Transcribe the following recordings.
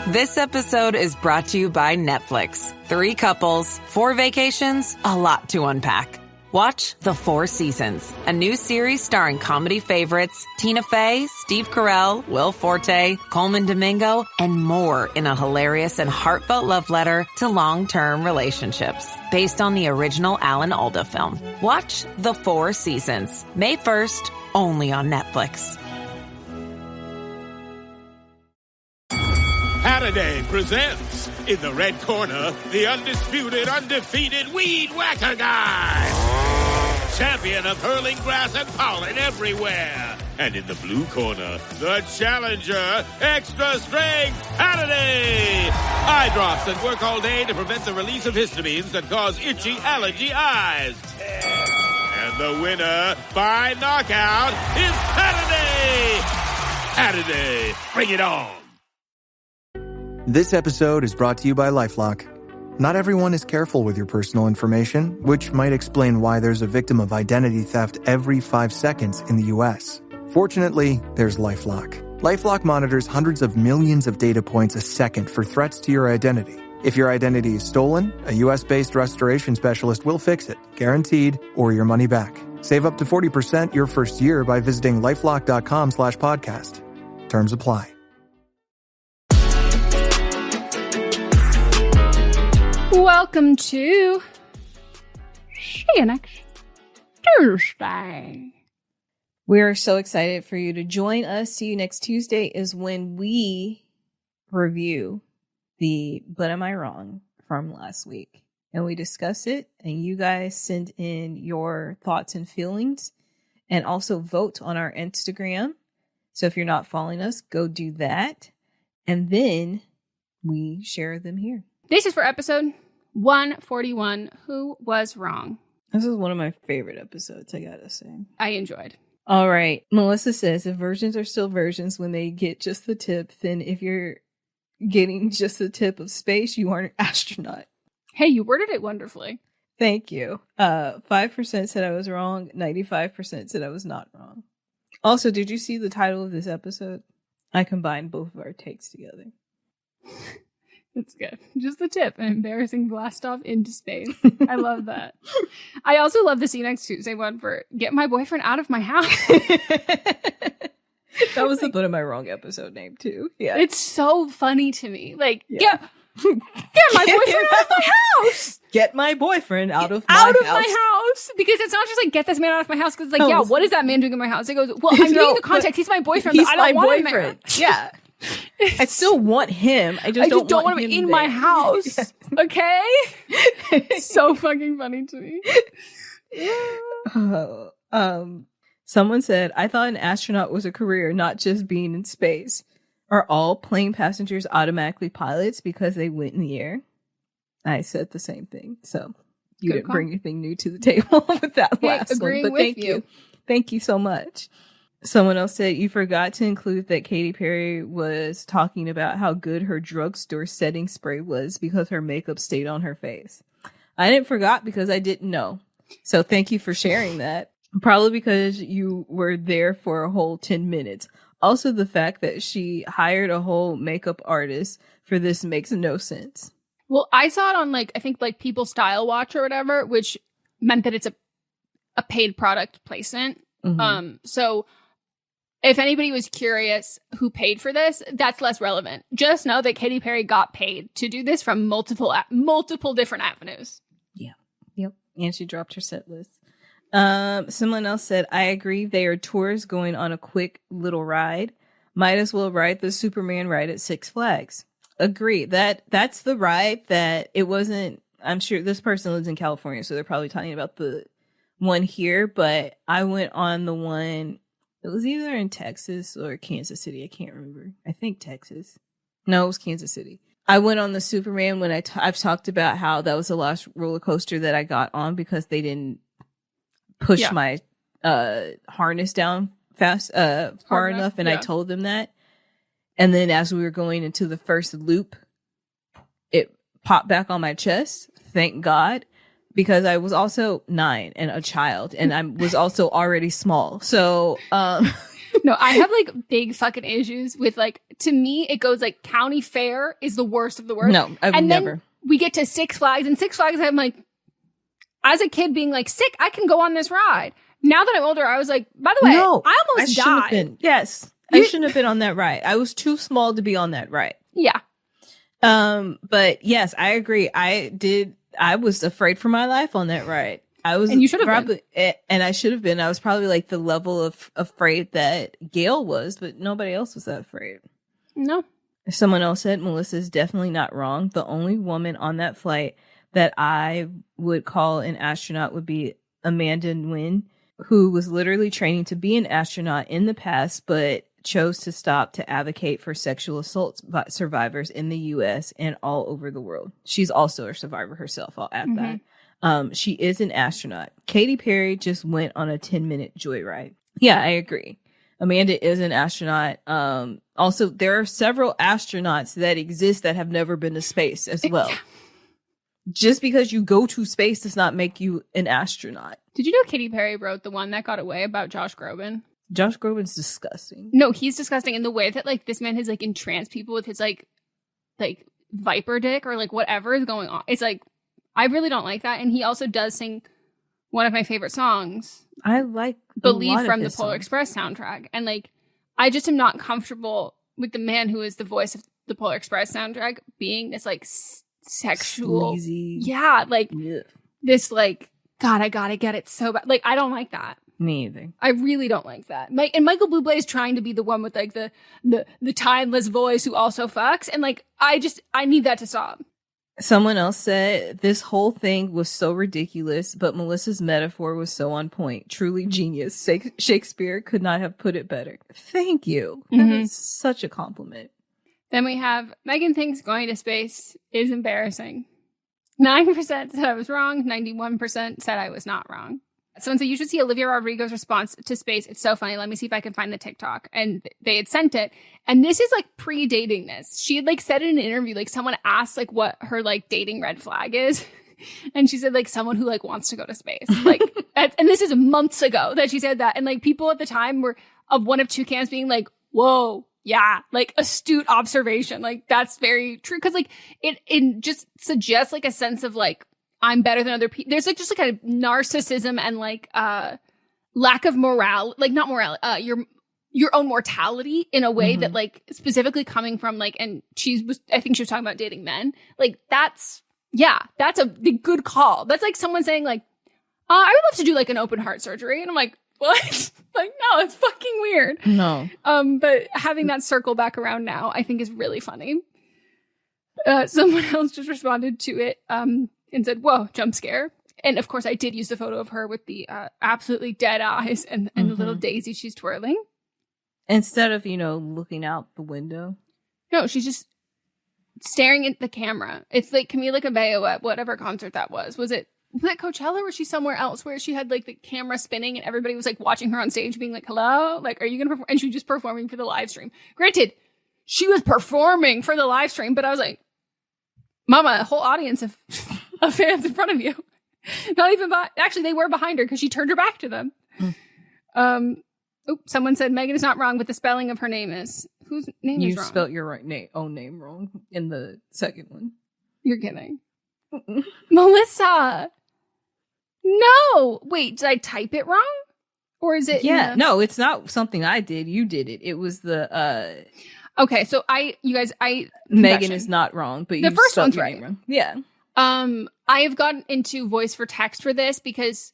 This episode is brought to you by Netflix. 3 couples, 4 vacations, a lot to unpack. Watch The 4 Seasons, a new series starring comedy favorites Tina Fey, Steve Carell, Will Forte, Coleman Domingo, and more in a hilarious and heartfelt love letter to long-term relationships. Based on the original Alan Alda film. Watch The 4 Seasons, May 1st, only on Netflix. Halliday presents, in the red corner, the undisputed, undefeated Weed Whacker Guy. Champion of hurling grass and pollen everywhere. And in the blue corner, the challenger, extra strength Halliday. Eye drops that work all day to prevent the release of histamines that cause itchy allergy eyes. And the winner by knockout is Halliday. Halliday, bring it on. This episode is brought to you by LifeLock. Not everyone is careful with your personal information, which might explain why there's a victim of identity theft every 5 seconds in the U.S. Fortunately, there's LifeLock. LifeLock monitors hundreds of millions of data points a second for threats to your identity. If your identity is stolen, a U.S.-based restoration specialist will fix it, guaranteed, or your money back. Save up to 40% your first year by visiting LifeLock.com/podcast. Terms apply. Welcome to Next Tuesday. We are so excited for you to join us. See you next Tuesday is when we review the But Am I Wrong from last week. And we discuss it, and you guys send in your thoughts and feelings and also vote on our Instagram. So if you're not following us, go do that. And then we share them here. This is for episode 141, Who Was Wrong? This is one of my favorite episodes, I gotta say. I enjoyed. All right. Melissa says, if versions are still versions when they get just the tip, then if you're getting just the tip of space, you aren't an astronaut. Hey, you worded it wonderfully. Thank you. 5% said I was wrong. 95% said I was not wrong. Also, did you see the title of this episode? I combined both of our takes together. That's good. Just the tip. An embarrassing blast off into space. I love that. I also love the See You Next Tuesday one for Get My Boyfriend Out of My House. That was the But Am I Wrong episode name too. Yeah. It's so funny to me. Like, yeah. Get my boyfriend out of my house. Get my boyfriend out of my house. Because it's not just like, get this man out of my house. Because it's like, yeah, what is that man doing in my house? It goes, well, I'm getting the context. He's my boyfriend, but I don't want him there. Yeah. I still want him. I just don't want him in my house. Yes. Okay? So fucking funny to me. Someone said, I thought an astronaut was a career, not just being in space. Are all plane passengers automatically pilots because they went in the air? I said the same thing. So you didn't bring anything new to the table with that last one. But thank you. Thank you so much. Someone else said, you forgot to include that Katy Perry was talking about how good her drugstore setting spray was because her makeup stayed on her face. I didn't forget because I didn't know. So thank you for sharing that. Probably because you were there for a whole 10 minutes. Also, the fact that she hired a whole makeup artist for this makes no sense. Well, I saw it on I think People Style Watch or whatever, which meant that it's a paid product placement. Mm-hmm. So if anybody was curious who paid for this, that's less relevant. Just know that Katy Perry got paid to do this from multiple different avenues. Yeah. Yep. And she dropped her set list. Someone else said, I agree. They are tourists going on a quick little ride. Might as well ride the Superman ride at Six Flags. Agree. That's the ride that it wasn't. I'm sure this person lives in California, so they're probably talking about the one here, but I went on the one. It was either in Texas or Kansas City. I can't remember. I think Texas. No, it was Kansas City. I went on the Superman when I've talked about how that was the last roller coaster that I got on because they didn't push my harness down far enough, and I told them that. And then as we were going into the first loop, it popped back on my chest. Thank God. Because I was also 9 and a child, and I was also already small. So No, I have like big fucking issues with like, to me, it goes like county fair is the worst of the worst. No, I would never. Then we get to Six Flags, and Six Flags, I'm like, as a kid being like, sick, I can go on this ride. Now that I'm older, I was like, by the way, no, I almost died. Been. Yes. I shouldn't have been on that ride. I was too small to be on that ride. Yeah. But yes, I agree. I was afraid for my life on that ride. And you should have probably been. And I should have been. I was probably like the level of afraid that Gail was, but nobody else was that afraid. No. Someone else said Melissa's definitely not wrong. The only woman on that flight that I would call an astronaut would be Amanda Nguyen, who was literally training to be an astronaut in the past, but chose to stop to advocate for sexual assault survivors in the U.S. and all over the world. She's also a survivor herself. I'll add that. She is an astronaut. Katy Perry just went on a 10-minute joyride. Yeah, I agree. Amanda is an astronaut. Also, there are several astronauts that exist that have never been to space as well. Just because you go to space does not make you an astronaut. Did you know Katy Perry wrote the one that got away about Josh Groban? Josh Groban's disgusting. No, he's disgusting in the way that like this man has like entranced people with his like viper dick or like whatever is going on. It's like, I really don't like that. And he also does sing one of my favorite songs. I like Believe from the Polar Express soundtrack. And like, I just am not comfortable with the man who is the voice of the Polar Express soundtrack being this like sexual. Sleazy. Yeah. Like Yeah. this like, God, I gotta get it so bad. Like, I don't like that. Me either. I really don't like that. And Michael Bublé is trying to be the one with like the timeless voice who also fucks. And like, I need that to stop. Someone else said this whole thing was so ridiculous, but Melissa's metaphor was so on point. Truly genius. Shakespeare could not have put it better. Thank you. That is such a compliment. Then we have Meghan thinks going to space is embarrassing. 9% said I was wrong. 91% said I was not wrong. Someone said, you should see Olivia Rodrigo's response to space. It's so funny. Let me see if I can find the TikTok. And they had sent it. And this is like predating this. She had like said in an interview, like someone asked like what her like dating red flag is. And she said like someone who like wants to go to space. Like, and this is months ago that she said that. And like people at the time were of one of two camps being like, whoa, yeah, like astute observation. Like that's very true. Cause like it just suggests like a sense of like, I'm better than other people. There's like just like a narcissism and like lack of morale, like not morale, your own mortality in a way that like specifically coming from like, and I think she was talking about dating men. Like that's a good call. That's like someone saying like, I would love to do like an open heart surgery. And I'm like, what? Like, no, it's fucking weird. No. But having that circle back around now, I think is really funny. Someone else just responded to it, and said, whoa, jump scare. And of course, I did use the photo of her with the absolutely dead eyes and the little daisy she's twirling. Instead of, looking out the window. No, she's just staring at the camera. It's like Camila Cabello at whatever concert that was. Was it Coachella or was she somewhere else where she had like the camera spinning and everybody was like watching her on stage being like, hello? Like, are you going to perform? And she was just performing for the live stream. Granted, she was performing for the live stream, but I was like, Mama, a whole audience of fans in front of you. Not even actually, they were behind her because she turned her back to them. Someone said Meghan is not wrong, but the spelling of her name is. Whose name is wrong? You spelled your own name wrong in the second one. You're kidding. Melissa. No. Wait, did I type it wrong? Or is it? Yeah. No, it's not something I did. You did it. It was the. Okay, so Meghan is not wrong, but the first one's right. Wrong. Yeah. I have gotten into voice for text for this because,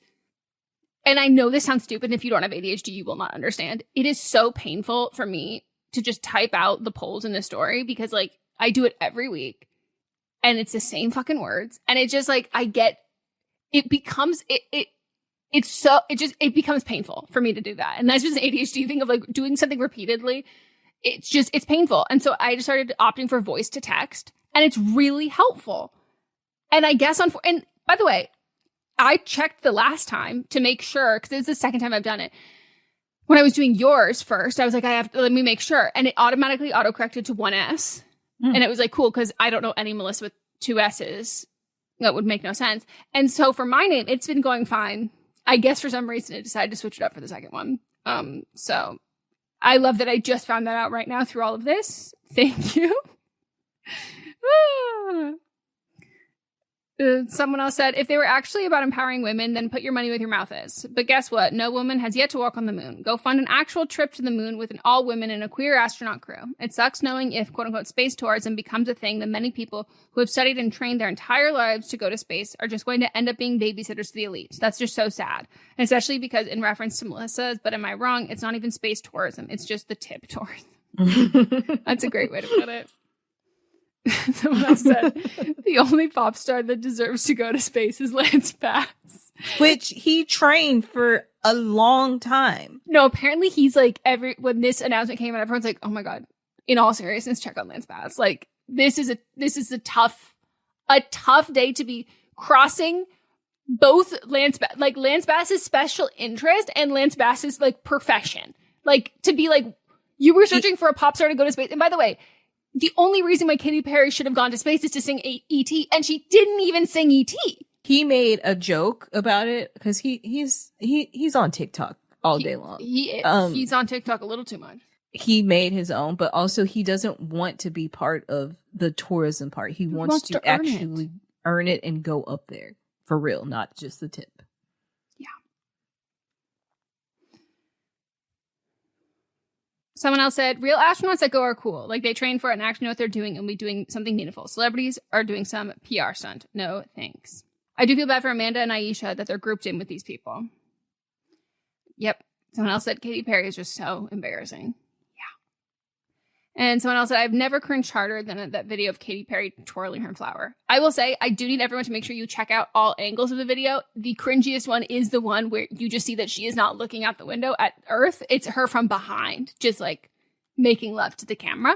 and I know this sounds stupid, and if you don't have ADHD, you will not understand. It is so painful for me to just type out the polls in the story because like I do it every week and it's the same fucking words. And it just like, it becomes painful for me to do that. And that's just an ADHD thing of like doing something repeatedly. It's painful. And so I just started opting for voice to text and it's really helpful. And I guess, and by the way, I checked the last time to make sure, because it's the second time I've done it. When I was doing yours first, I was like, let me make sure. And it automatically autocorrected to one S. And it was like, cool, because I don't know any Melissa with two S's. That would make no sense. And so for my name, it's been going fine. I guess for some reason it decided to switch it up for the second one. So I love that I just found that out right now through all of this. Thank you. Someone else said, if they were actually about empowering women, then put your money where your mouth is. But guess what? No woman has yet to walk on the moon. Go fund an actual trip to the moon with an all women and a queer astronaut crew. It sucks knowing if quote unquote space tourism becomes a thing, then many people who have studied and trained their entire lives to go to space are just going to end up being babysitters to the elite. That's just so sad. And especially because in reference to Melissa's, but am I wrong? It's not even space tourism. It's just the tip tourism. That's a great way to put it. Someone else said, the only pop star that deserves to go to space is Lance Bass. Which he trained for a long time. No, apparently he's like, when this announcement came out, everyone's like, oh my God, in all seriousness, check on Lance Bass. Like, this is a tough day to be crossing both Lance Bass's special interest and Lance Bass's like profession. Like, to be like, you were searching for a pop star to go to space. And by the way, the only reason why Katy Perry should have gone to space is to sing E.T., and she didn't even sing E.T. He made a joke about it because he's on TikTok all day long. He's on TikTok a little too much. He made his own, but also he doesn't want to be part of the tourism part. He wants to actually earn it and go up there for real, not just the tip. Yeah. Someone else said, real astronauts that go are cool. Like, they train for it and actually know what they're doing and be doing something meaningful. Celebrities are doing some PR stunt. No, thanks. I do feel bad for Amanda and Aisha that they're grouped in with these people. Yep. Someone else said, Katy Perry is just so embarrassing. Yeah. And someone else said, I've never cringed harder than that video of Katy Perry twirling her flower. I will say, I do need everyone to make sure you check out all angles of the video. The cringiest one is the one where you just see that she is not looking out the window at Earth. It's her from behind, just like making love to the camera.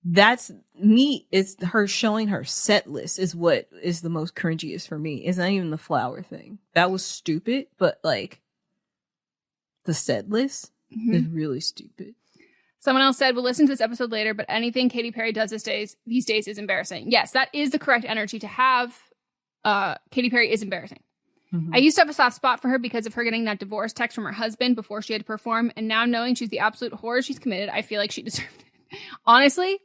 That's me. It's her showing her set list is what is the most cringiest for me. It's not even the flower thing. That was stupid, but like the set list is really stupid. Someone else said, we'll listen to this episode later, but anything Katy Perry does these days is embarrassing. Yes, that is the correct energy to have. Katy Perry is embarrassing. I used to have a soft spot for her because of her getting that divorce text from her husband before she had to perform. And now knowing she's the absolute horror she's committed, I feel like she deserved it. Honestly,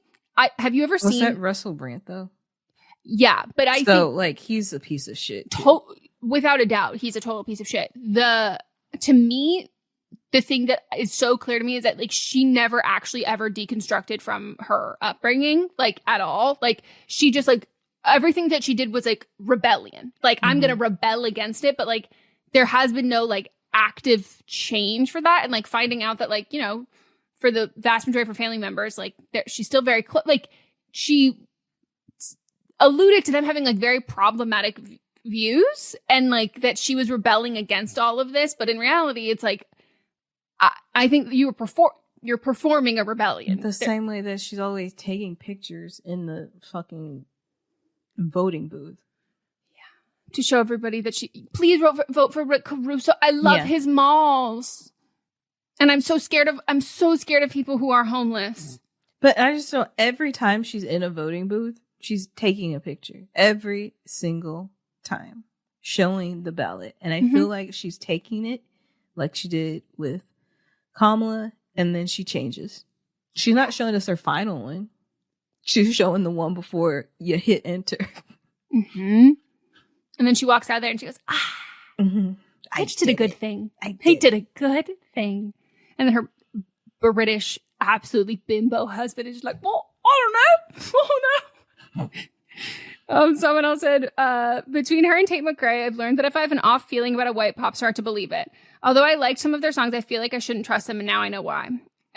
have you ever seen... Was that Russell Brand, though? Yeah, but I think... like, he's a piece of shit, without a doubt, he's a total piece of shit. To me, the thing that is so clear to me is that, like, she never actually ever deconstructed from her upbringing, like, at all. Like, she just, like, everything that she did was, like, rebellion. Like, I'm gonna rebel against it, but, like, there has been no, like, active change for that. And, like, finding out that, like, you know, for the vast majority of her family members, like, she's still very close. Like, she alluded to them having, like, very problematic views and, like, that she was rebelling against all of this. But in reality, it's like, I think you're performing a rebellion. The same way that she's always taking pictures in the fucking voting booth. Yeah. To show everybody that please vote for Rick Caruso. I love his malls. And I'm so scared of people who are homeless. But I just know every time she's in a voting booth, she's taking a picture. Every single time. Showing the ballot. And I feel like she's taking it like she did with Kamala, and then she changes. She's not showing us her final one. She's showing the one before you hit enter. And then she walks out there and she goes, I just did a good thing. I did a good thing. And then her British, absolutely bimbo husband is just like, well, I don't know. Someone else said, between her and Tate McRae, I've learned that if I have an off feeling about a white pop star, to believe it. Although I liked some of their songs, I feel like I shouldn't trust them, and now I know why.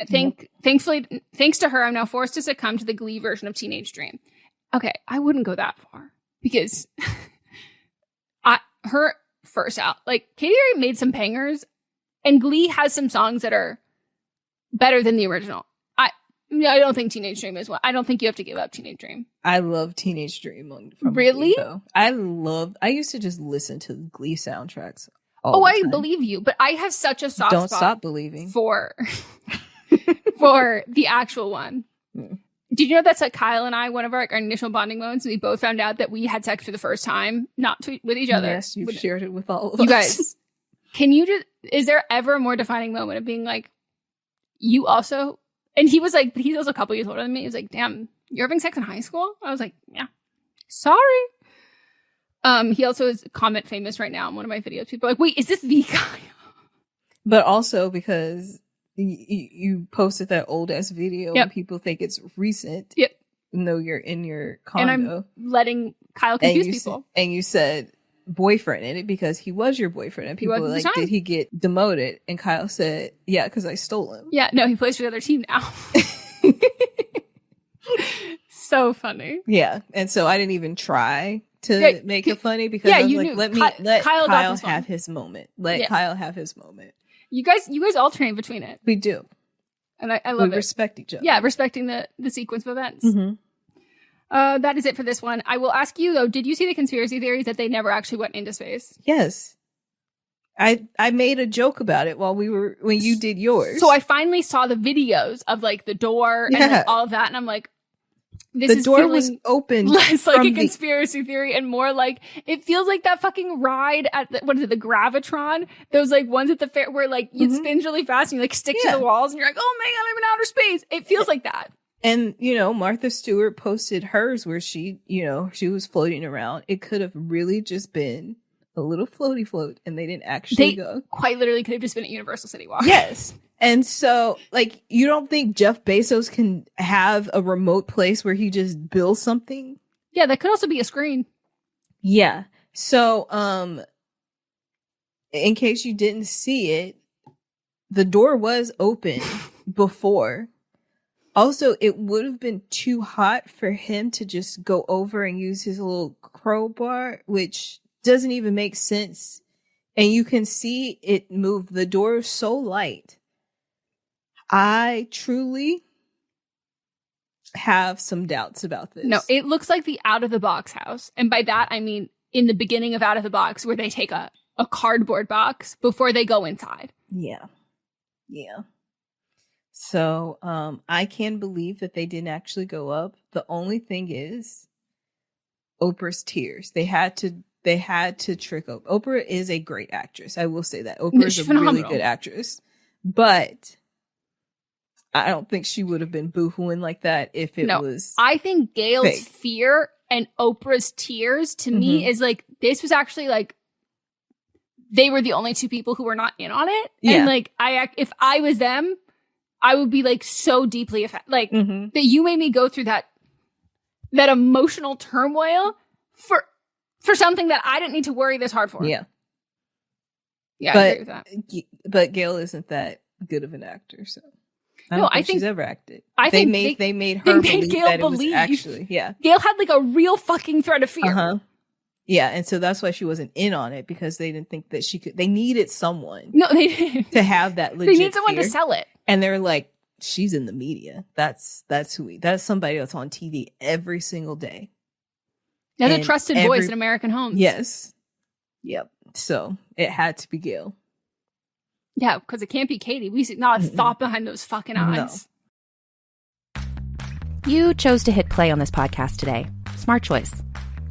Thankfully, thanks to her, I'm now forced to succumb to the Glee version of Teenage Dream. Okay, I wouldn't go that far because her first out, like, Katy Perry made some bangers, and Glee has some songs that are better than the original. I don't think Teenage Dream is one. I don't think you have to give up Teenage Dream. I love Teenage Dream. Really? Glee, though. I used to just listen to Glee soundtracks. I believe you, but I have such a soft spot. Don't stop believing. For the actual one. Did you know that's like Kyle and I, one of our initial bonding moments, we both found out that we had sex for the first time, not with each other. Yes, you've shared it with all of us. You guys, is there ever a more defining moment of being like, you also, and he was like, he's also a couple years older than me. He was like, damn, you're having sex in high school? I was like, yeah, sorry. He also is comment famous right now in one of my videos. People are like, wait, is this the guy? But also because you posted that old ass video and people think it's recent. Yep. No, you're in your condo. And I'm letting Kyle confuse people. And you said boyfriend in it because he was your boyfriend. And people were like, did he get demoted? And Kyle said, yeah, because I stole him. Yeah, no, he plays for the other team now. So funny. Yeah. And so I didn't even try to make it funny because I was like, let Kyle have his moment. Let Kyle have his moment. You guys alternate between it. We do. And I love it. We respect each other. Yeah, respecting the sequence of events. That is it for this one. I will ask you, though, did you see the conspiracy theories that they never actually went into space? Yes. I made a joke about it when you did yours. So I finally saw the videos of like the door and like, all of that. And I'm like, the door was open. Less like a conspiracy theory and more like, it feels like that fucking ride at the Gravitron? Those like ones at the fair where like it spins really fast and you like stick to the walls and you're like, oh my God, I'm in outer space. It feels like that. And, Martha Stewart posted hers where she was floating around. It could have really just been a little floaty float and they didn't actually go. Quite literally could have just been at Universal City Walk. Yes. And so, like, you don't think Jeff Bezos can have a remote place where he just builds something? Yeah, that could also be a screen. Yeah. So, in case you didn't see it, the door was open before. Also, it would have been too hot for him to just go over and use his little crowbar, which doesn't even make sense. And you can see it move. The door is so light. I truly have some doubts about this. No, it looks like the out of the box house. And by that, I mean in the beginning of Out of the Box where they take a cardboard box before they go inside. Yeah. Yeah. So I can believe that they didn't actually go up. The only thing is Oprah's tears. They had to trick Oprah. Oprah is a great actress. I will say that. Oprah is a really good actress. But I don't think she would have been boohooing like that if it was. I think Gail's fear and Oprah's tears to me is like, this was actually like, they were the only two people who were not in on it. Yeah. And like, if I was them, I would be like so deeply affected. Like that you made me go through that emotional turmoil for something that I didn't need to worry this hard for. Yeah. Yeah, I agree with that. But Gail isn't that good of an actor, so. I think she's ever acted. They made her believe Gail that it was actually, Gail had like a real fucking threat of fear. Yeah, and so that's why she wasn't in on it because they didn't think that she could. They needed someone. No, they didn't. To have that legit. They need someone fear. to sell it. And they're like, she's in the media. That's somebody that's on TV every single day. That's a trusted voice in American homes. Yes. Yep. So it had to be Gail. Yeah, because it can't be Katie. We see not a thought behind those fucking eyes. No. You chose to hit play on this podcast today. Smart choice.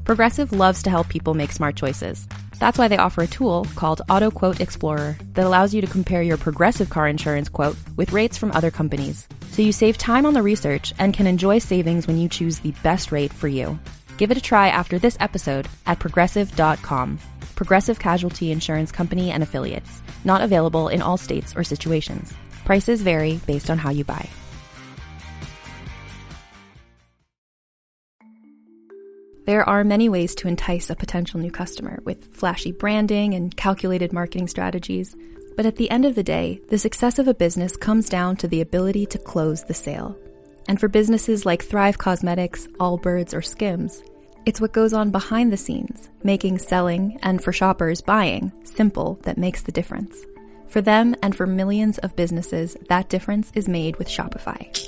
Progressive loves to help people make smart choices. That's why they offer a tool called Auto Quote Explorer that allows you to compare your Progressive car insurance quote with rates from other companies. So you save time on the research and can enjoy savings when you choose the best rate for you. Give it a try after this episode at Progressive.com. Progressive Casualty Insurance Company and Affiliates. Not available in all states or situations. Prices vary based on how you buy. There are many ways to entice a potential new customer with flashy branding and calculated marketing strategies. But at the end of the day, the success of a business comes down to the ability to close the sale. And for businesses like Thrive Cosmetics, Allbirds, or Skims, it's what goes on behind the scenes, making selling, and for shoppers, buying, simple that makes the difference. For them and for millions of businesses, that difference is made with Shopify.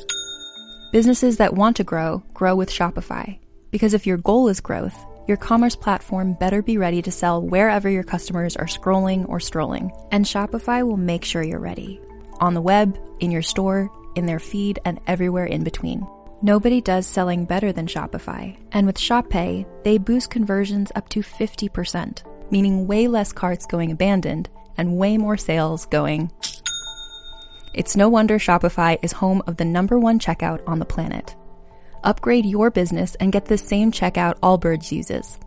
Businesses that want to grow, grow with Shopify. Because if your goal is growth, your commerce platform better be ready to sell wherever your customers are scrolling or strolling. And Shopify will make sure you're ready. On the web, in your store, in their feed, and everywhere in between. Nobody does selling better than Shopify. And with Shop Pay, they boost conversions up to 50%, meaning way less carts going abandoned and way more sales going. It's no wonder Shopify is home of the #1 checkout on the planet. Upgrade your business and get the same checkout Allbirds uses.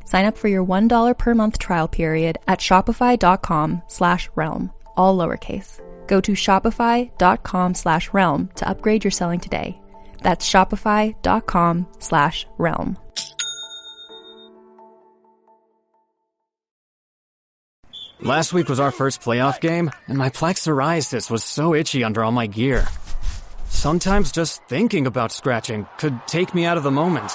Sign up for your $1 per month trial period at shopify.com/realm, all lowercase. Go to shopify.com/realm to upgrade your selling today. That's shopify.com/realm. Last week was our first playoff game, and my plaque psoriasis was so itchy under all my gear. Sometimes just thinking about scratching could take me out of the moment.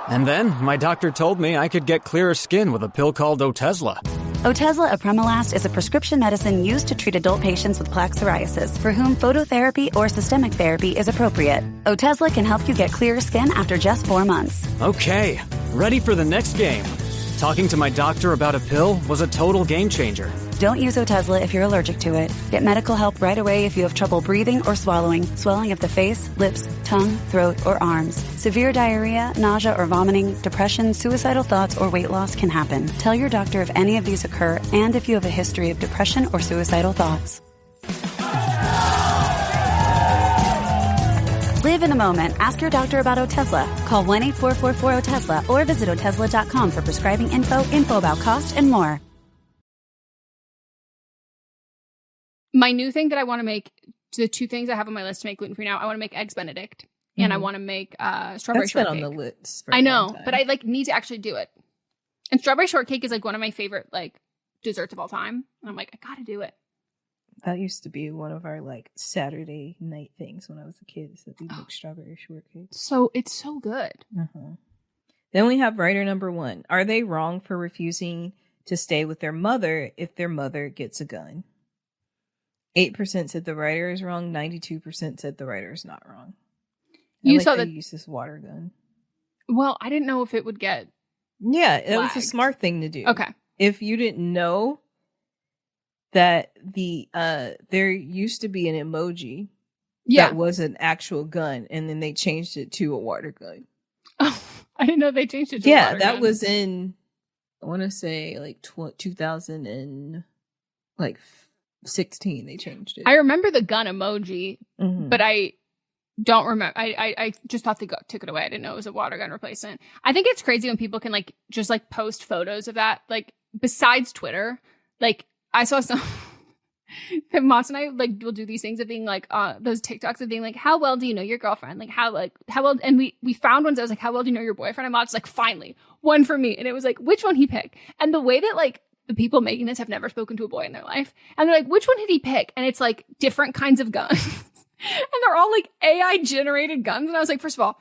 And then my doctor told me I could get clearer skin with a pill called Otezla. Otezla apremilast is a prescription medicine used to treat adult patients with plaque psoriasis for whom phototherapy or systemic therapy is appropriate. Otezla can help you get clearer skin after just 4 months. Okay, ready for the next game. Talking to my doctor about a pill was a total game changer. Don't use Otezla if you're allergic to it. Get medical help right away if you have trouble breathing or swallowing, swelling of the face, lips, tongue, throat, or arms. Severe diarrhea, nausea or vomiting, depression, suicidal thoughts, or weight loss can happen. Tell your doctor if any of these occur and if you have a history of depression or suicidal thoughts. Live in the moment. Ask your doctor about Otezla. Call 1-844-4-OTEZLA or visit Otezla.com for prescribing info about cost, and more. My new thing that I want to make, the 2 things I have on my list to make gluten-free now, I want to make eggs Benedict and I want to make strawberry That's shortcake. been on the list for I a know, long time. but I need to actually do it. And strawberry shortcake is one of my favorite desserts of all time. And I'm I gotta do it. That used to be one of our Saturday night things when I was a kid. Is that we make strawberry shortcake. So it's so good. Then we have writer number 1. Are they wrong for refusing to stay with their mother if their mother gets a gun? 8% said the writer is wrong. 92% said the writer is not wrong. You saw that use this water gun. Well, I didn't know if it would get. Yeah, it was a flagged. smart thing to do. Okay. If you didn't know that there used to be an emoji that was an actual gun, and then they changed it to a water gun. Oh, I didn't know they changed it to a water gun. That was in, I want to say 2016 they changed it. I remember the gun emoji, but I don't remember. I just thought they took it away. I didn't know it was a water gun replacement. I think it's crazy when people can just post photos of that. Besides Twitter, I saw some that Monts and I will do these things of being those TikToks of being how well do you know your girlfriend? How well, and we found ones that was how well do you know your boyfriend? And Monts finally one for me. And it was which one he picked. And the way that the people making this have never spoken to a boy in their life. And they're which one did he pick? And it's different kinds of guns. And they're all AI generated guns. And I was first of all,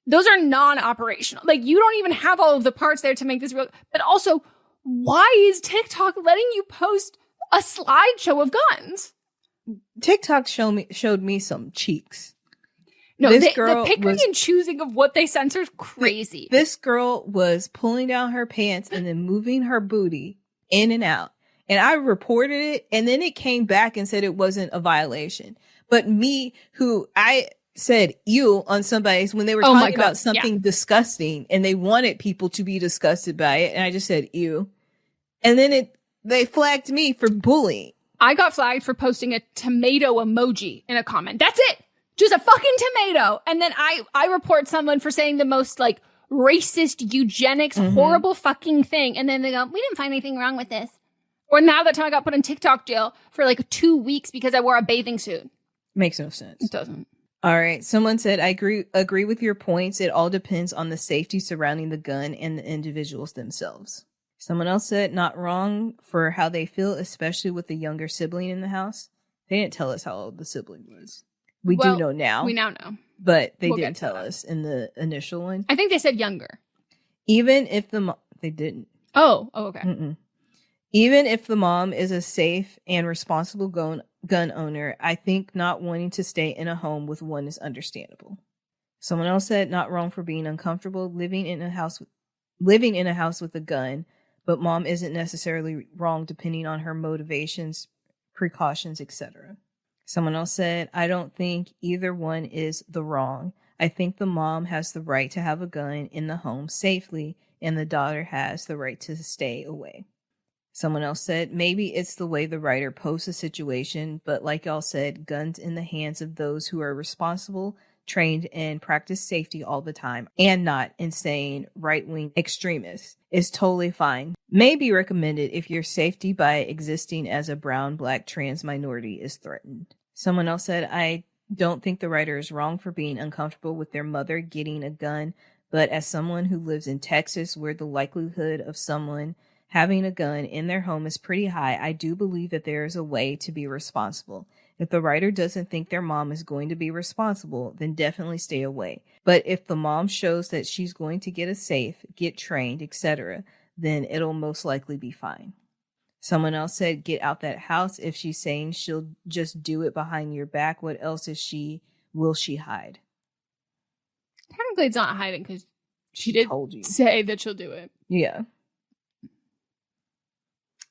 those are non-operational. You don't even have all of the parts there to make this real. But also, why is TikTok letting you post a slideshow of guns? TikTok showed me some cheeks. No, the picking and choosing of what they censor is crazy. This girl was pulling down her pants and then moving her booty in and out. And I reported it, and then it came back and said it wasn't a violation. But me, who I said ew on somebody's when they were talking about something disgusting, and they wanted people to be disgusted by it, and I just said ew. And then they flagged me for bullying. I got flagged for posting a tomato emoji in a comment. That's it. Just a fucking tomato. And then I report someone for saying the most racist, eugenics, horrible fucking thing. And then they go, we didn't find anything wrong with this. Or now that time I got put in TikTok jail for 2 weeks because I wore a bathing suit. Makes no sense. It doesn't. All right. Someone said, I agree with your points. It all depends on the safety surrounding the gun and the individuals themselves. Someone else said, not wrong for how they feel, especially with the younger sibling in the house. They didn't tell us how old the sibling was. We do know now. We now know. But they didn't tell us in the initial one. I think they said younger. Even if they didn't. Oh, okay. Mm-mm. Even if the mom is a safe and responsible gun owner, I think not wanting to stay in a home with one is understandable. Someone else said, not wrong for being uncomfortable living in a house with a gun, but mom isn't necessarily wrong depending on her motivations, precautions, etc. Someone else said, I don't think either one is the wrong. I think the mom has the right to have a gun in the home safely, and the daughter has the right to stay away. Someone else said, maybe it's the way the writer posed the situation, but like y'all said, guns in the hands of those who are responsible, trained, and practice safety all the time, and not insane right-wing extremists, is totally fine. May be recommended if your safety by existing as a brown, black, trans minority is threatened. Someone else said, I don't think the writer is wrong for being uncomfortable with their mother getting a gun, but as someone who lives in Texas, where the likelihood of someone having a gun in their home is pretty high, I do believe that there is a way to be responsible. If the writer doesn't think their mom is going to be responsible, then definitely stay away. But if the mom shows that she's going to get a safe, get trained, etc., then it'll most likely be fine. Someone else said, get out that house. If she's saying she'll just do it behind your back, what else will she hide? Technically, it's not hiding because she did told you. Say that she'll do it. Yeah.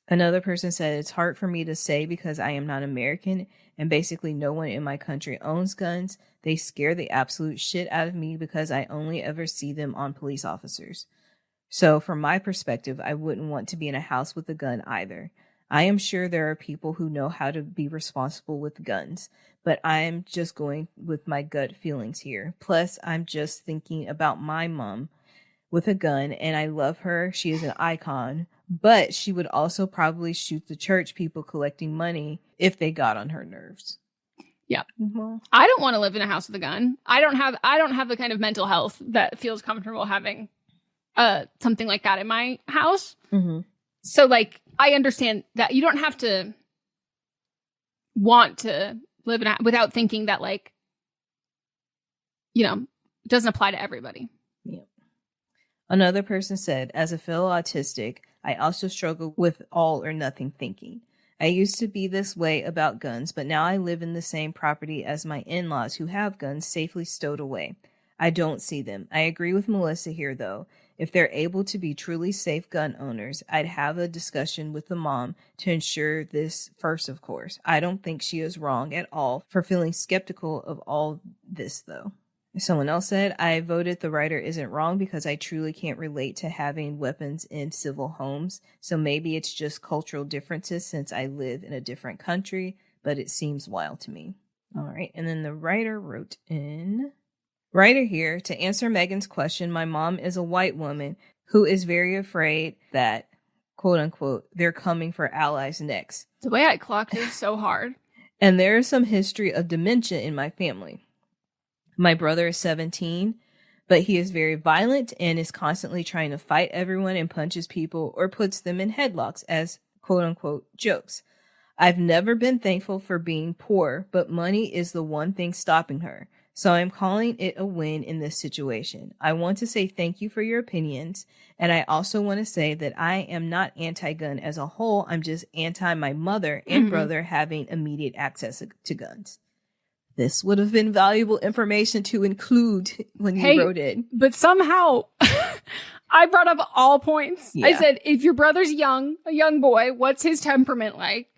Another person said, it's hard for me to say because I am not American and basically no one in my country owns guns. They scare the absolute shit out of me because I only ever see them on police officers. So from my perspective, I wouldn't want to be in a house with a gun either. I am sure there are people who know how to be responsible with guns, but I am just going with my gut feelings here. Plus, I'm just thinking about my mom with a gun, and I love her. She is an icon, but she would also probably shoot the church people collecting money if they got on her nerves. Yeah. Mm-hmm. I don't want to live in a house with a gun. I don't have the kind of mental health that feels comfortable having something like that in my house. Mm-hmm. So like, I understand that you don't have to want to live in without thinking that, like, you know, it doesn't apply to everybody. Yeah. Another person said, as a fellow autistic, I also struggle with all or nothing thinking. I used to be this way about guns, but now I live in the same property as my in-laws who have guns safely stowed away. I don't see them. I agree with Melissa here, though. If they're able to be truly safe gun owners, I'd have a discussion with the mom to ensure this first, of course. I don't think she is wrong at all for feeling skeptical of all this, though. Someone else said, I voted the writer isn't wrong because I truly can't relate to having weapons in civil homes. So maybe it's just cultural differences since I live in a different country, but it seems wild to me. All right. And then the writer wrote in... Writer here, to answer Megan's question, my mom is a white woman who is very afraid that, quote unquote, they're coming for allies next. The way I clocked is so hard. And there is some history of dementia in my family. My brother is 17, but he is very violent and is constantly trying to fight everyone and punches people or puts them in headlocks as, quote unquote, jokes. I've never been thankful for being poor, but money is the one thing stopping her. So I'm calling it a win in this situation. I want to say thank you for your opinions. And I also want to say that I am not anti-gun as a whole. I'm just anti my mother and brother having immediate access to guns. This would have been valuable information to include when you wrote it. But somehow I brought up all points. Yeah. I said, if your brother's a young boy, what's his temperament like?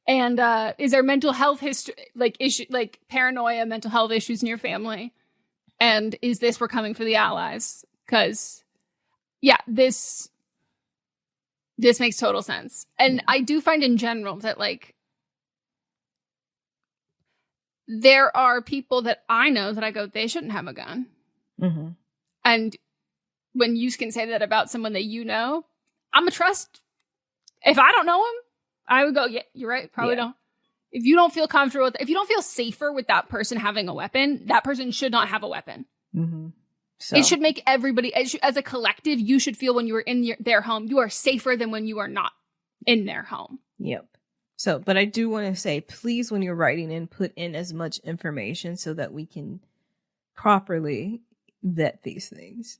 And is there mental health issue, like paranoia, mental health issues in your family? And is this we're coming for the allies? Because, yeah, this makes total sense. And I do find in general that, like, there are people that I know that I go, they shouldn't have a gun. Mm-hmm. And when you can say that about someone that you know, I'm a trust. If I don't know him, I would go, yeah, you're right. Probably don't. If you don't feel comfortable with, if you don't feel safer with that person having a weapon, that person should not have a weapon. Mm-hmm. So. It should make everybody, as a collective, you should feel when you are in their home, you are safer than when you are not in their home. Yep. So, but I do want to say, please, when you're writing in, put in as much information so that we can properly vet these things.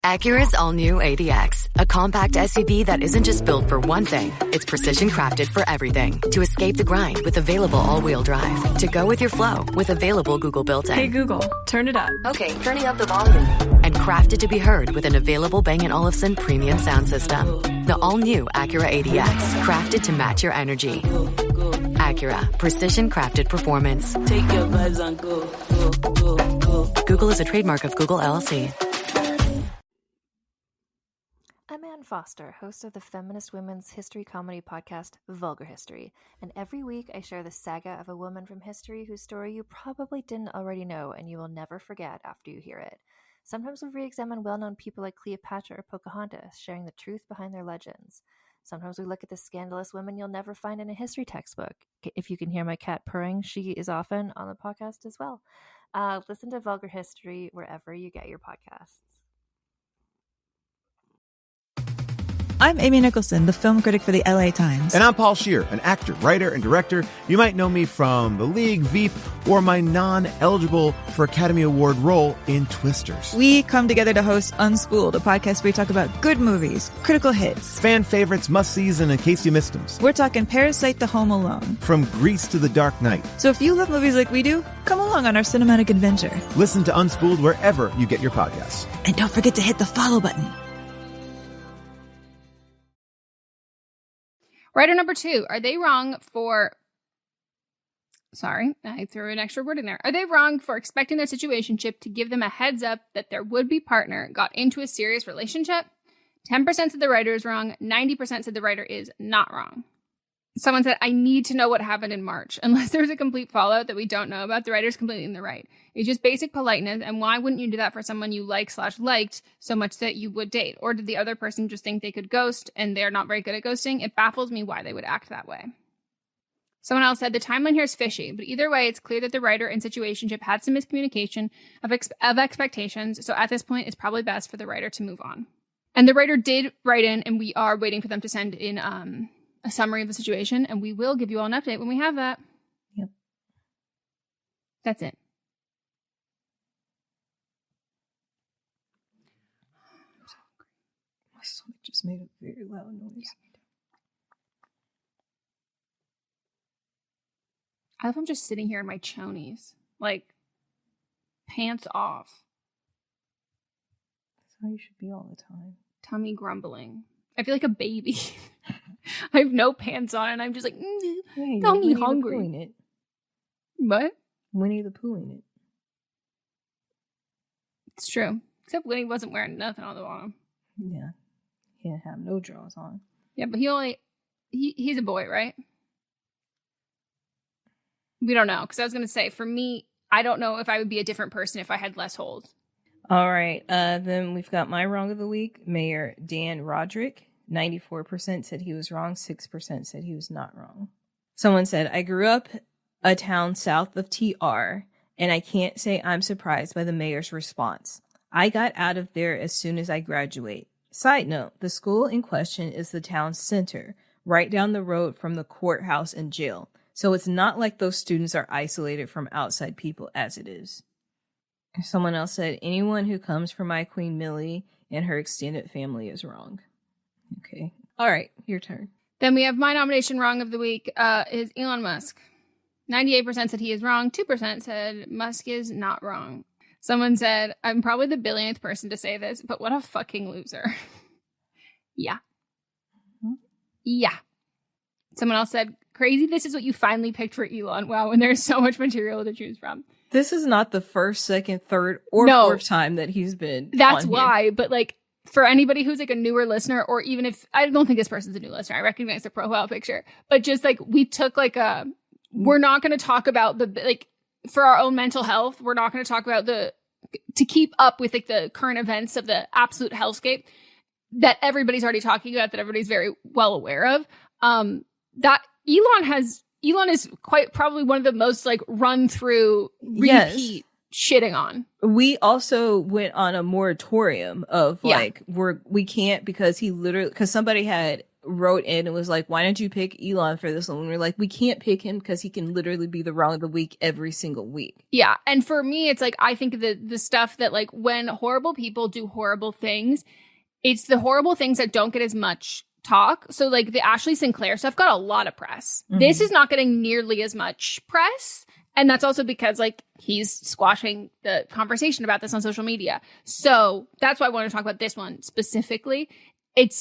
Acura's all-new ADX, a compact SUV that isn't just built for one thing, it's precision-crafted for everything. To escape the grind with available all-wheel drive. To go with your flow with available Google built-in. Hey Google, turn it up. Okay, turning up the volume. And crafted to be heard with an available Bang & Olufsen premium sound system. The all-new Acura ADX, crafted to match your energy. Acura, precision-crafted performance. Take your vibes and go. Google is a trademark of Google LLC. I'm Ann Foster, host of the feminist women's history comedy podcast Vulgar History, and every week I share the saga of a woman from history whose story you probably didn't already know and you will never forget after you hear it. Sometimes we re-examine well-known people like Cleopatra or Pocahontas, sharing the truth behind their legends. Sometimes we look at the scandalous women you'll never find in a history textbook. If you can hear my cat purring, she is often on the podcast as well. Listen to Vulgar History wherever you get your podcasts. I'm Amy Nicholson, the film critic for the LA Times. And I'm Paul Scheer, an actor, writer, and director. You might know me from The League, Veep, or my non-eligible for Academy Award role in Twisters. We come together to host Unspooled, a podcast where we talk about good movies, critical hits, fan favorites, must-sees, and in case you missed them. We're talking Parasite to Home Alone. From Grease to The Dark Knight. So if you love movies like we do, come along on our cinematic adventure. Listen to Unspooled wherever you get your podcasts. And don't forget to hit the follow button. Writer number 2, are they wrong for... Sorry, I threw an extra word in there. Are they wrong for expecting their situationship to give them a heads up that their would-be partner got into a serious relationship? 10% said the writer is wrong. 90% said the writer is not wrong. Someone said, I need to know what happened in March. Unless there's a complete fallout that we don't know about, the writer's completely in the right. It's just basic politeness, and why wouldn't you do that for someone you like/liked so much that you would date? Or did the other person just think they could ghost and they're not very good at ghosting? It baffles me why they would act that way. Someone else said, the timeline here is fishy, but either way, it's clear that the writer and situationship had some miscommunication of expectations, so at this point, it's probably best for the writer to move on. And the writer did write in, and we are waiting for them to send in a summary of the situation, and we will give you all an update when we have that. Yep. That's it. My stomach just made a very loud noise. I love I'm just sitting here in my chonies, like, pants off. That's how you should be all the time. Tummy grumbling. I feel like a baby. I have no pants on, and I'm just like, Hey, tummy Winnie hungry. The Poohing it. What? Winnie the Poohing it. It's true. Except Winnie wasn't wearing nothing on the bottom. Yeah. He didn't have no drawers on. Yeah, but he's a boy, right? We don't know. Because I was going to say, for me, I don't know if I would be a different person if I had less holes. All right. Then we've got my wrong of the week. Mayor Dan Roderick. 94% said he was wrong. 6% said he was not wrong. Someone said, I grew up a town south of TR, and I can't say I'm surprised by the mayor's response. I got out of there as soon as I graduate. Side note, the school in question is the town's center, right down the road from the courthouse and jail. So it's not like those students are isolated from outside people as it is. Someone else said, anyone who comes for my Queen Millie and her extended family is wrong. Okay. All right. Your turn. Then we have my nomination wrong of the week is Elon Musk. 98% said he is wrong. 2% said Musk is not wrong. Someone said, I'm probably the billionth person to say this, but what a fucking loser. Yeah. Mm-hmm. Yeah. Someone else said, crazy this is what you finally picked for Elon. Wow, when there's so much material to choose from. This is not the first, second, third, or fourth time that he's been That's on why, here. but like, for anybody who's like a newer listener, or even if, I don't think this person's a new listener, I recognize the profile picture, but just like, we took like we're not going to talk about like, for our own mental health, we're not going to talk about to keep up with like the current events of the absolute hellscape that everybody's already talking about, that everybody's very well aware of. That Elon is quite probably one of the most like run through repeat shitting on. We also went on a moratorium of like, we can't because somebody had wrote in and was like, why didn't you pick Elon for this one? And we're like, we can't pick him because he can literally be the wrong of the week every single week. Yeah. And for me, it's like, I think the stuff that like when horrible people do horrible things, it's the horrible things that don't get as much talk. So like the Ashley Sinclair stuff got a lot of press. Mm-hmm. This is not getting nearly as much press. And that's also because like he's squashing the conversation about this on social media. So that's why I want to talk about this one specifically.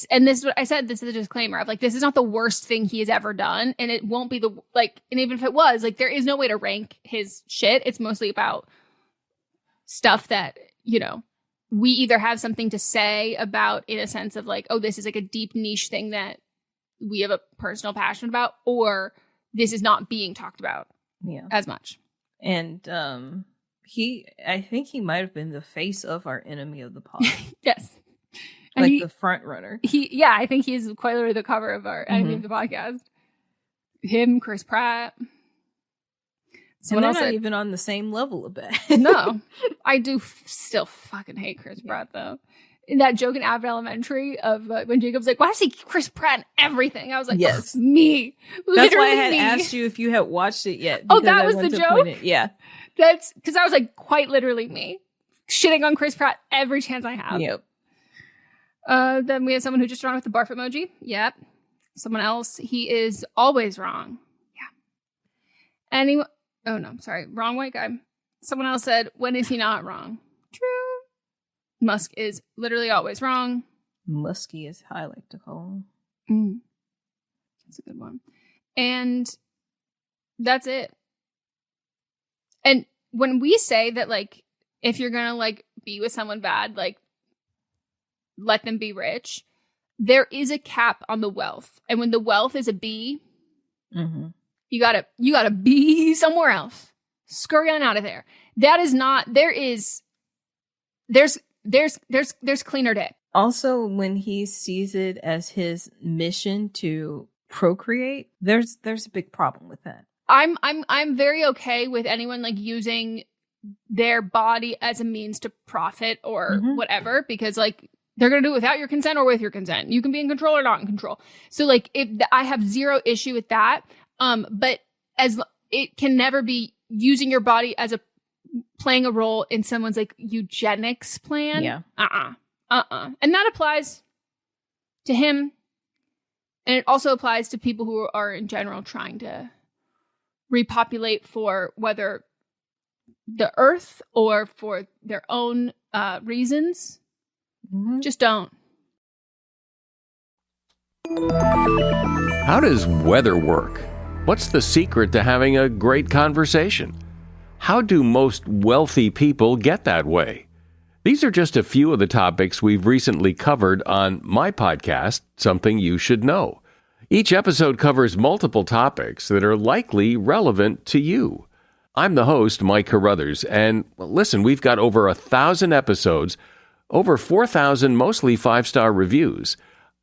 And this is what I said, this is a disclaimer of like, this is not the worst thing he has ever done. And it won't be and even if it was, like, there is no way to rank his shit. It's mostly about stuff that, you know, we either have something to say about, in a sense of like, oh, this is like a deep niche thing that we have a personal passion about, or this is not being talked about as much. And I think he might have been the face of our enemy of the pod. Yes. Like the front runner. I think he's quite literally the cover of our enemy of the podcast. Him, Chris Pratt. And they're not even on the same level of bad. No. I do still fucking hate Chris Pratt, though. In that joke in Abbott Elementary of when Jacob's like, why is he Chris Pratt in everything? I was like, yes, me. That's why I had asked you if you had watched it yet. Oh, that was the joke? Yeah. That's because I was like, quite literally me. Shitting on Chris Pratt every chance I have. Yep. Then we have someone who just wrong with the barf emoji. Yep. Someone else, he is always wrong. Yeah. Anyone? Oh, no, sorry. Wrong white guy. Someone else said, when is he not wrong? True. Musk is literally always wrong. Musky is how I like to call him. That's a good one. And that's it. And when we say that, like, if you're going to, like, be with someone bad, like, let them be rich, there is a cap on the wealth. And when the wealth is a B, you gotta be somewhere else. Scurry on out of there. That is not, there's cleaner day. Also, when he sees it as his mission to procreate, there's a big problem with that. I'm very okay with anyone like using their body as a means to profit or whatever, because like they're going to do it without your consent or with your consent. You can be in control or not in control. So like I have zero issue with that. But as it can never be using your body as playing a role in someone's like eugenics plan. Yeah. And that applies to him. And it also applies to people who are in general trying to repopulate for whether the earth or for their own reasons. Just don't. How does weather work? What's the secret to having a great conversation? How do most wealthy people get that way? These are just a few of the topics we've recently covered on my podcast, Something You Should Know. Each episode covers multiple topics that are likely relevant to you. I'm the host, Mike Carruthers, and listen, we've got over 1,000 episodes, over 4,000 mostly 5-star reviews.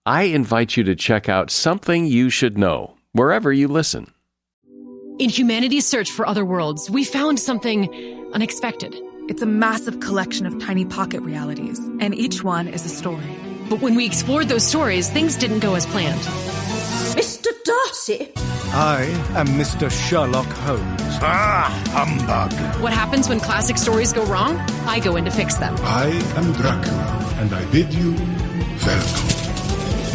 I invite you to check out Something You Should Know, wherever you listen. In humanity's search for other worlds, we found something unexpected. It's a massive collection of tiny pocket realities, and each one is a story. But when we explored those stories, things didn't go as planned. Mr. Darcy! I am Mr. Sherlock Holmes. Ah, humbug. What happens when classic stories go wrong? I go in to fix them. I am Dracula, and I bid you welcome.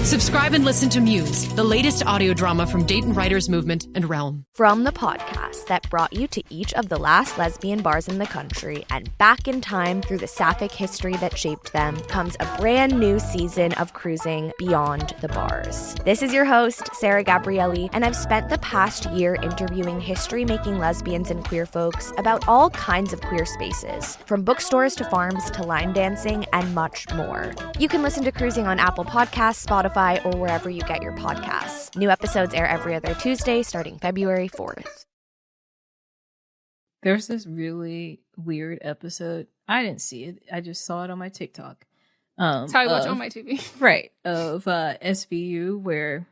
Subscribe and listen to Muse, the latest audio drama from Dayton Writers Movement and Realm. From the podcast that brought you to each of the last lesbian bars in the country and back in time through the sapphic history that shaped them, comes a brand new season of cruising beyond the bars. This is your host, Sarah Gabrielli, and I've spent the past year interviewing history-making lesbians and queer folks about all kinds of queer spaces, from bookstores to farms to line dancing and much more. You can listen to Cruising on Apple Podcasts, Spotify, or wherever you get your podcasts. New episodes air every other Tuesday starting February 4th. There's this really weird episode. I didn't see it. I just saw it on my TikTok. That's how I watch on my TV. Right. Of SVU, where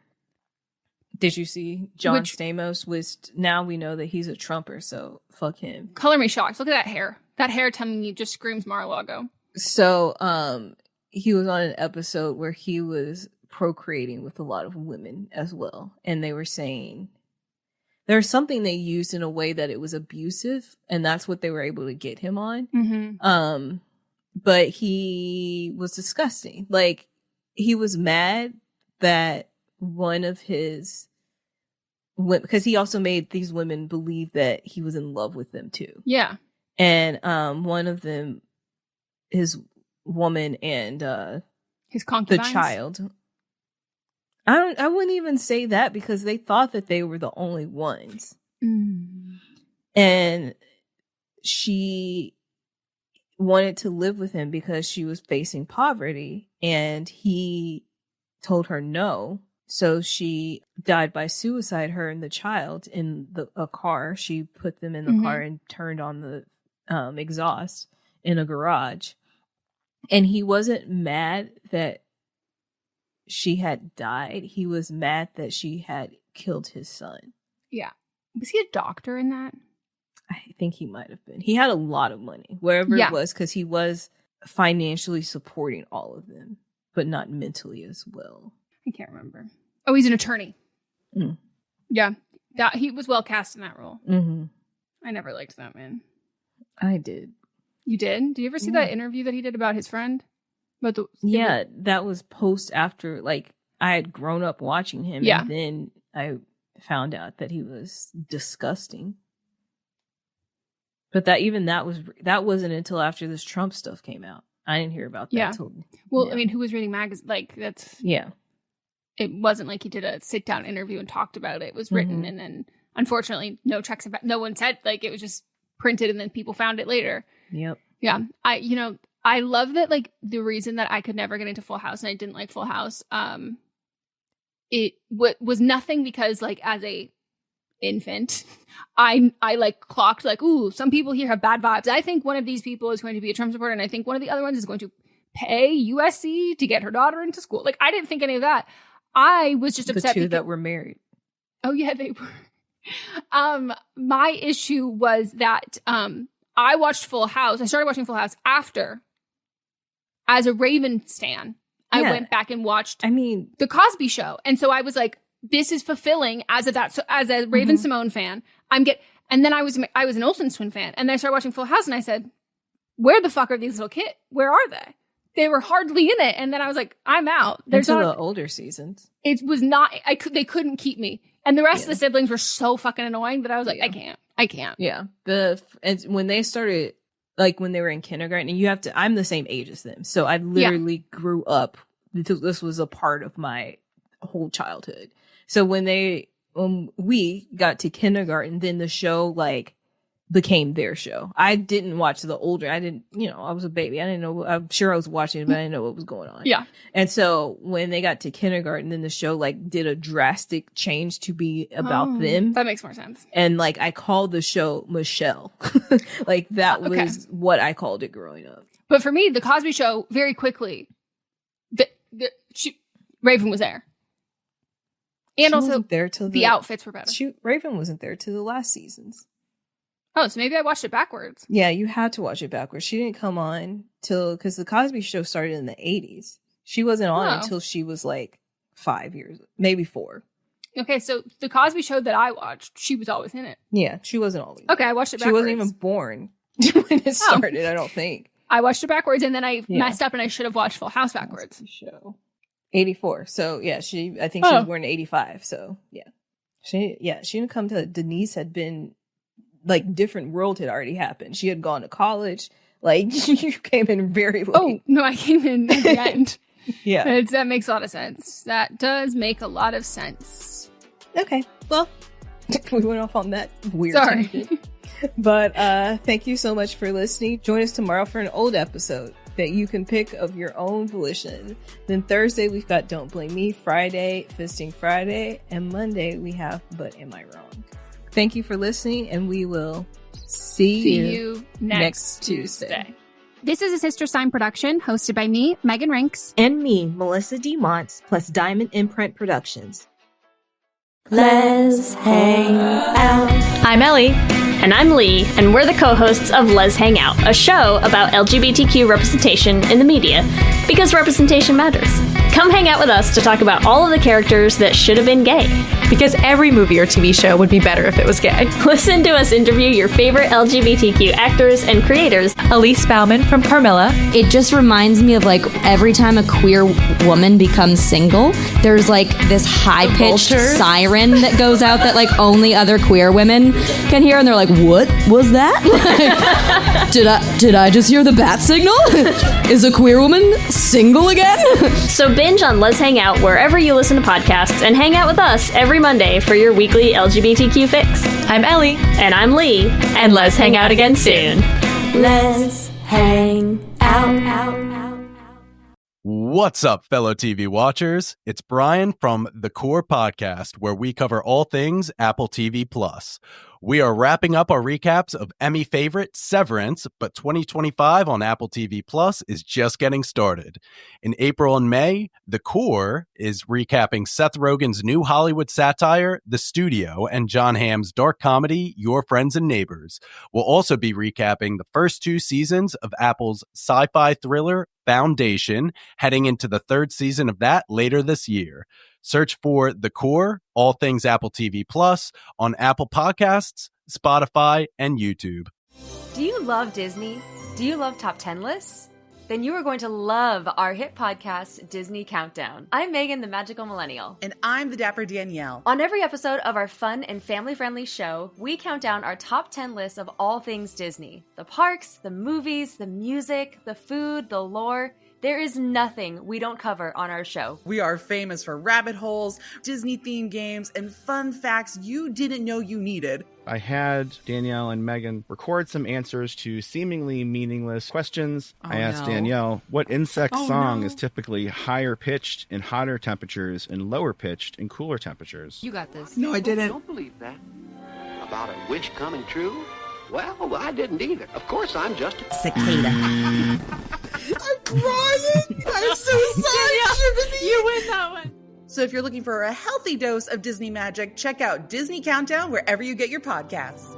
did you see John Stamos was, now we know that he's a Trumper, so fuck him. Color me shocked. Look at that hair. That hair telling me just screams Mar-a-Lago. So he was on an episode where he was procreating with a lot of women as well, and they were saying there's something they used in a way that it was abusive, and that's what they were able to get him on. But he was disgusting. Like, he was mad that one of his, because he also made these women believe that he was in love with them too. Yeah. And one of them, his woman and his concubines, the child. I wouldn't even say that, because they thought that they were the only ones. And she wanted to live with him because she was facing poverty, and he told her no. So she died by suicide, her and the child, in a car. She put them in the car and turned on the exhaust in a garage. And he wasn't mad that she had died. He was mad that she had killed his son. Yeah. Was he a doctor in that? I think he might have been. He had a lot of money, wherever it was, because he was financially supporting all of them, but not mentally as well. I can't remember. Oh, he's an attorney. Yeah. He was well cast in that role. I never liked that man. I did. You did? Did you ever see that interview that he did about his friend? That was post after, like, I had grown up watching him. Yeah. And then I found out that he was disgusting. But that wasn't until after this Trump stuff came out. I didn't hear about that. I mean, who was reading magazines? Like, that's... Yeah. It wasn't like he did a sit-down interview and talked about it. It was written, and then, unfortunately, no checks and no one said, like, it was just printed, and then people found it later. Yep. Yeah. I love that, like, the reason that I could never get into Full House, and I didn't like Full House, it was nothing because, like, as a infant, I like clocked, like, ooh, some people here have bad vibes. I think one of these people is going to be a Trump supporter, and I think one of the other ones is going to pay USC to get her daughter into school. Like, I didn't think any of that. I was just upset. The two that were married. Oh, yeah, they were. My issue was that I watched Full House. I started watching Full House after, as a Raven stan, I went back and watched The Cosby Show. And so I was like, this is fulfilling as a Raven Simone fan. And then I was an Olsen Twin fan. And then I started watching Full House, and I said, where the fuck are these little kids? Where are they? They were hardly in it. And then I was like, I'm out. There's the older seasons. It was not, they couldn't keep me. And the rest of the siblings were so fucking annoying that I was like, I can't. Yeah. And when they started, like, when they were in kindergarten, and I'm the same age as them. So I literally grew up. This was a part of my whole childhood. So when we got to kindergarten, then the show, like, became their show. I didn't watch the older. I didn't, I was a baby. I didn't know. I'm sure I was watching it, but I didn't know what was going on. Yeah. And so when they got to kindergarten, then the show, like, did a drastic change to be about them. That makes more sense. And, like, I called the show Michelle. Like, that was what I called it growing up. But for me, The Cosby Show, very quickly, Raven was there. And also, there till the outfits were better. Raven wasn't there till the last seasons. Oh, so maybe I watched it backwards. Yeah, you had to watch it backwards. She didn't come on because The Cosby Show started in the 80s. She wasn't on until she was like 5 years, maybe 4. Okay, so The Cosby Show that I watched, she was always in it. Yeah, she wasn't always. Okay, I watched it backwards. She wasn't even born when it started, I don't think. I watched it backwards, and then I messed up, and I should have watched Full House backwards. Show 84. So yeah, I think she was born in 85. So yeah, she didn't come to. Denise had been, like, different world had already happened. She had gone to college. Like, you came in very late. Oh no, I came in at the end. Yeah, that makes a lot of sense. That does make a lot of sense. Okay, well, we went off on that weird tangent. But thank you so much for listening. Join us tomorrow for an old episode that you can pick of your own volition. Then Thursday, we've got Don't Blame Me. Friday, Fisting Friday. And Monday, we have But Am I Wrong? Thank you for listening, and we will see you next Tuesday. This is a Sister Sign production hosted by me, Megan Rinks. And me, Melissa D. Monts, plus Diamond MPrint Productions. Let's hang out. I'm Ellie. And I'm Lee, and we're the co-hosts of Let's Hang Out, a show about LGBTQ representation in the media, because representation matters. Come hang out with us to talk about all of the characters that should have been gay. Because every movie or TV show would be better if it was gay. Listen to us interview your favorite LGBTQ actors and creators. Elise Bauman from Carmilla. It just reminds me of, like, every time a queer woman becomes single, there's, like, this high-pitched siren that goes out that, like, only other queer women can hear, and they're like, what was that? Did I just hear the bat signal? Is a queer woman single again? So binge on Let's Hang Out wherever you listen to podcasts, and hang out with us every Monday for your weekly LGBTQ fix. I'm Ellie. And I'm Lee. And let's hang out again soon. Let's hang out. What's up, fellow TV watchers? It's Brian from The Core Podcast, where we cover all things Apple TV+. We are wrapping up our recaps of Emmy favorite Severance, but 2025 on Apple TV Plus is just getting started. In April and May, The Core is recapping Seth Rogen's new Hollywood satire, The Studio, and Jon Hamm's dark comedy, Your Friends and Neighbors. We'll also be recapping the first 2 seasons of Apple's sci-fi thriller, Foundation, heading into the 3rd season of that later this year. Search for The Core, all things Apple TV Plus, on Apple Podcasts, Spotify, and YouTube. Do you love Disney? Do you love top 10 lists? Then you are going to love our hit podcast, Disney Countdown. I'm Megan, the Magical Millennial. And I'm the Dapper Danielle. On every episode of our fun and family-friendly show, we count down our top 10 lists of all things Disney. The parks, the movies, the music, the food, the lore. There is nothing we don't cover on our show. We are famous for rabbit holes, Disney-themed games, and fun facts you didn't know you needed. I had Danielle and Megan record some answers to seemingly meaningless questions. I asked Danielle what insect song is typically higher pitched in hotter temperatures and lower pitched in cooler temperatures. You got this. No, I didn't. Don't believe that. About a wish coming true? Well, I didn't either. Of course, I'm just a cicada. I'm crying. I'm so sorry. You win that one. So if you're looking for a healthy dose of Disney magic, check out Disney Countdown wherever you get your podcasts.